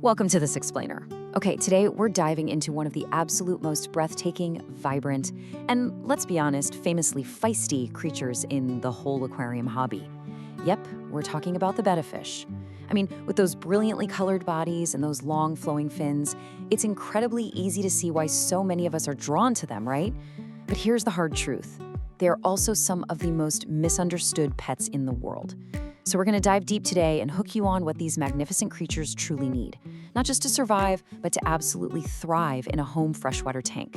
Welcome to This Explainer. Okay, today we're diving into one of the absolute most breathtaking, vibrant, and let's be honest, famously feisty creatures in the whole aquarium hobby. Yep, we're talking about the Betta fish. I mean, with those brilliantly colored bodies and those long flowing fins, it's incredibly easy to see why so many of us are drawn to them, right? But here's the hard truth. They are also some of the most misunderstood pets in the world. So we're going to dive deep today and hook you on what these magnificent creatures truly need, not just to survive, but to absolutely thrive in a home freshwater tank.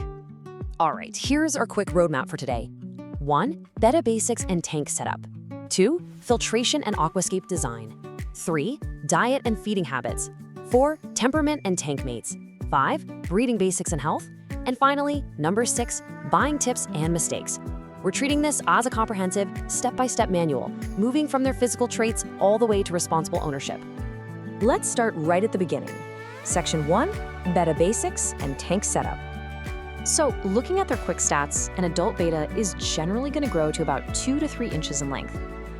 All right, here's our quick roadmap for today. 1. Betta basics and tank setup. 2. Filtration and aquascape design. 3. Diet and feeding habits. 4. Temperament and tank mates. 5. Breeding basics and health. And finally, number 6, buying tips and mistakes. We're treating this as a comprehensive, step-by-step manual, moving from their physical traits all the way to responsible ownership. Let's start right at the beginning. Section 1, Betta basics and tank setup. So, looking at their quick stats, an adult Betta is generally going to grow to about 2 to 3 inches in length.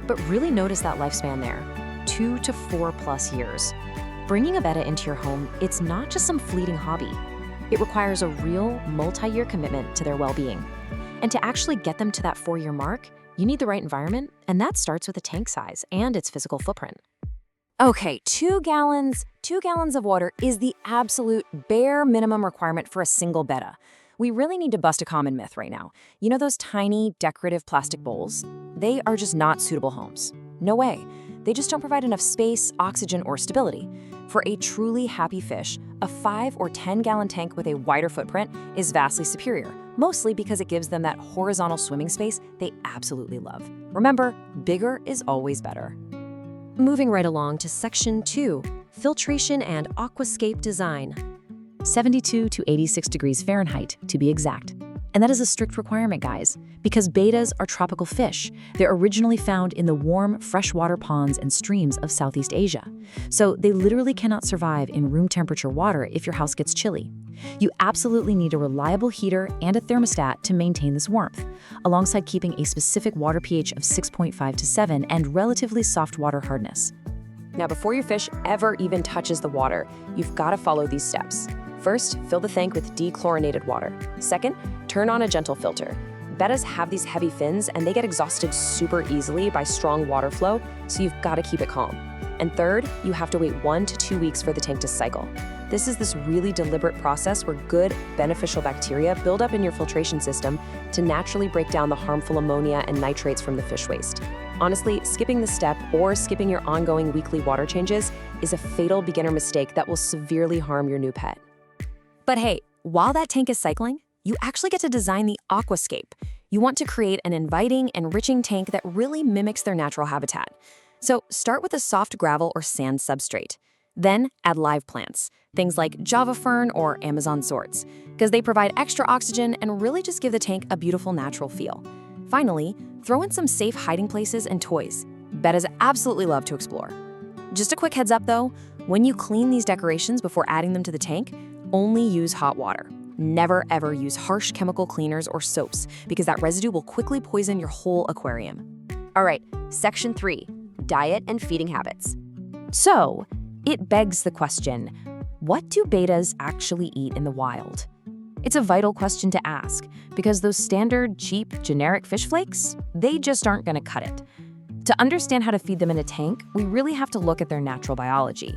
But really notice that lifespan there, 2 to 4+ years. Bringing a Betta into your home, it's not just some fleeting hobby. It requires a real, multi-year commitment to their well-being. And to actually get them to that 4-year mark, you need the right environment, and that starts with the tank size and its physical footprint. Okay, 2 gallons of water is the absolute bare minimum requirement for a single Betta. We really need to bust a common myth right now. You know those tiny, decorative plastic bowls? They are just not suitable homes. No way. They just don't provide enough space, oxygen, or stability. For a truly happy fish, a 5 or 10-gallon tank with a wider footprint is vastly superior, mostly because it gives them that horizontal swimming space they absolutely love. Remember, bigger is always better. Moving right along to Section 2, Filtration and Aquascape Design. 72 to 86 degrees Fahrenheit, to be exact. And that is a strict requirement, guys, because bettas are tropical fish. They're originally found in the warm, freshwater ponds and streams of Southeast Asia. So they literally cannot survive in room temperature water if your house gets chilly. You absolutely need a reliable heater and a thermostat to maintain this warmth, alongside keeping a specific water pH of 6.5 to 7 and relatively soft water hardness. Now, before your fish ever even touches the water, you've got to follow these steps. First, fill the tank with dechlorinated water. Second, turn on a gentle filter. Bettas have these heavy fins and they get exhausted super easily by strong water flow, so you've got to keep it calm. And third, you have to wait 1 to 2 weeks for the tank to cycle. This is this really deliberate process where good, beneficial bacteria build up in your filtration system to naturally break down the harmful ammonia and nitrates from the fish waste. Honestly, skipping this step or skipping your ongoing weekly water changes is a fatal beginner mistake that will severely harm your new pet. But hey, while that tank is cycling, you actually get to design the aquascape. You want to create an inviting, enriching tank that really mimics their natural habitat. So start with a soft gravel or sand substrate. Then add live plants, things like Java fern or Amazon sorts, because they provide extra oxygen and really just give the tank a beautiful natural feel. Finally, throw in some safe hiding places and toys. Bettas absolutely love to explore. Just a quick heads up though, when you clean these decorations before adding them to the tank, only use hot water. Never ever use harsh chemical cleaners or soaps because that residue will quickly poison your whole aquarium. All right, Section 3, Diet and Feeding Habits. So, it begs the question, what do bettas actually eat in the wild? It's a vital question to ask because those standard, cheap, generic fish flakes, they just aren't going to cut it. To understand how to feed them in a tank, we really have to look at their natural biology.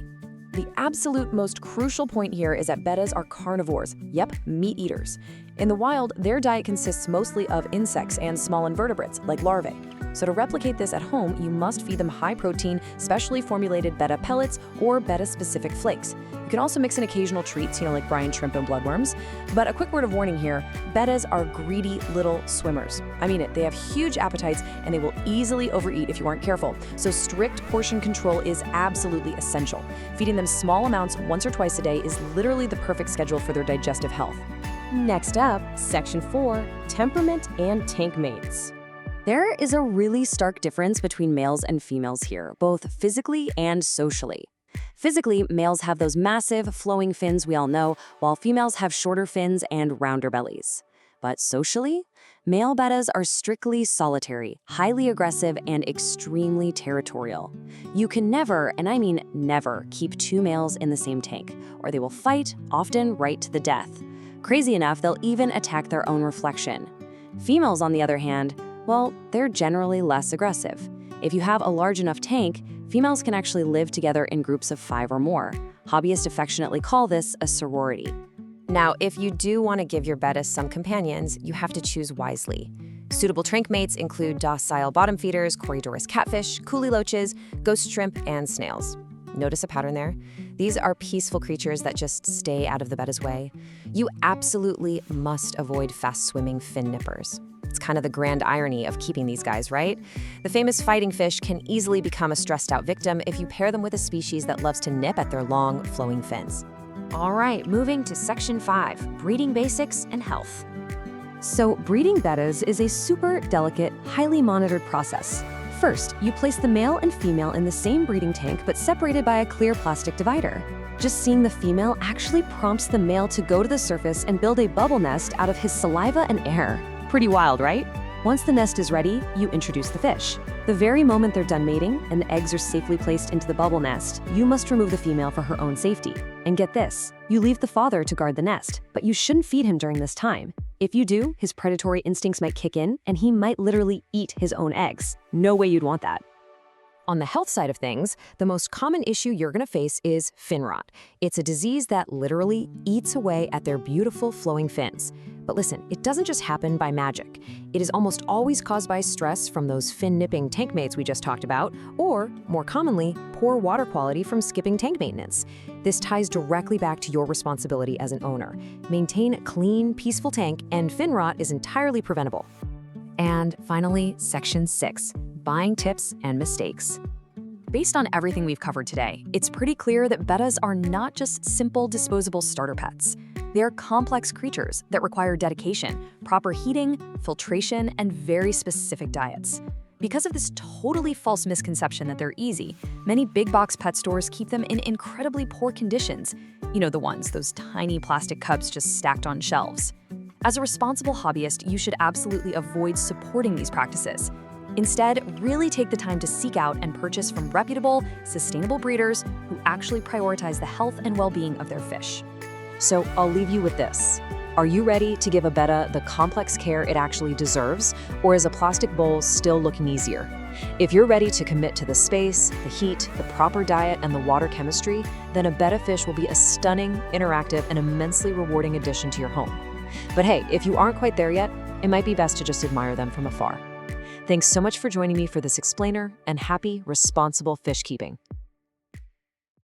The absolute most crucial point here is that bettas are carnivores, yep, meat eaters. In the wild, their diet consists mostly of insects and small invertebrates, like larvae. So to replicate this at home, you must feed them high-protein, specially formulated Betta pellets or Betta-specific flakes. You can also mix in occasional treats, like brine shrimp and bloodworms. But a quick word of warning here, bettas are greedy little swimmers. I mean it, they have huge appetites and they will easily overeat if you aren't careful. So strict portion control is absolutely essential. Feeding them small amounts once or twice a day is literally the perfect schedule for their digestive health. Next up, Section 4, Temperament and Tank Mates. There is a really stark difference between males and females here, both physically and socially. Physically, males have those massive, flowing fins we all know, while females have shorter fins and rounder bellies. But socially, Male bettas are strictly solitary, highly aggressive, and extremely territorial. You can never, and I mean never, keep two males in the same tank, or they will fight, often right to the death. Crazy enough, they'll even attack their own reflection. Females, on the other hand, well, they're generally less aggressive. If you have a large enough tank, females can actually live together in groups of 5 or more. Hobbyists affectionately call this a sorority. Now, if you do want to give your bettas some companions, you have to choose wisely. Suitable tank mates include docile bottom feeders, Corydoras catfish, coolie loaches, ghost shrimp, and snails. Notice a pattern there? These are peaceful creatures that just stay out of the betta's way. You absolutely must avoid fast-swimming fin nippers. It's kind of the grand irony of keeping these guys, right? The famous fighting fish can easily become a stressed-out victim if you pair them with a species that loves to nip at their long, flowing fins. All right, moving to Section 5, breeding basics and health. So, breeding bettas is a super delicate, highly monitored process. First, you place the male and female in the same breeding tank but separated by a clear plastic divider. Just seeing the female actually prompts the male to go to the surface and build a bubble nest out of his saliva and air. Pretty wild, right? Once the nest is ready, you introduce the fish. The very moment they're done mating and the eggs are safely placed into the bubble nest, you must remove the female for her own safety. And get this, you leave the father to guard the nest, but you shouldn't feed him during this time. If you do, his predatory instincts might kick in and he might literally eat his own eggs. No way you'd want that. On the health side of things, the most common issue you're going to face is fin rot. It's a disease that literally eats away at their beautiful flowing fins. But listen, it doesn't just happen by magic. It is almost always caused by stress from those fin-nipping tank mates we just talked about, or, more commonly, poor water quality from skipping tank maintenance. This ties directly back to your responsibility as an owner. Maintain a clean, peaceful tank, and fin rot is entirely preventable. And finally, Section 6, buying tips and mistakes. Based on everything we've covered today, it's pretty clear that bettas are not just simple disposable starter pets. They're complex creatures that require dedication, proper heating, filtration, and very specific diets. Because of this totally false misconception that they're easy, many big box pet stores keep them in incredibly poor conditions. You know the ones, those tiny plastic cups just stacked on shelves. As a responsible hobbyist, you should absolutely avoid supporting these practices. Instead, really take the time to seek out and purchase from reputable, sustainable breeders who actually prioritize the health and well-being of their fish. So I'll leave you with this. Are you ready to give a betta the complex care it actually deserves, or is a plastic bowl still looking easier? If you're ready to commit to the space, the heat, the proper diet, and the water chemistry, then a betta fish will be a stunning, interactive, and immensely rewarding addition to your home. But hey, if you aren't quite there yet, it might be best to just admire them from afar. Thanks so much for joining me for this explainer, and happy, responsible fish keeping.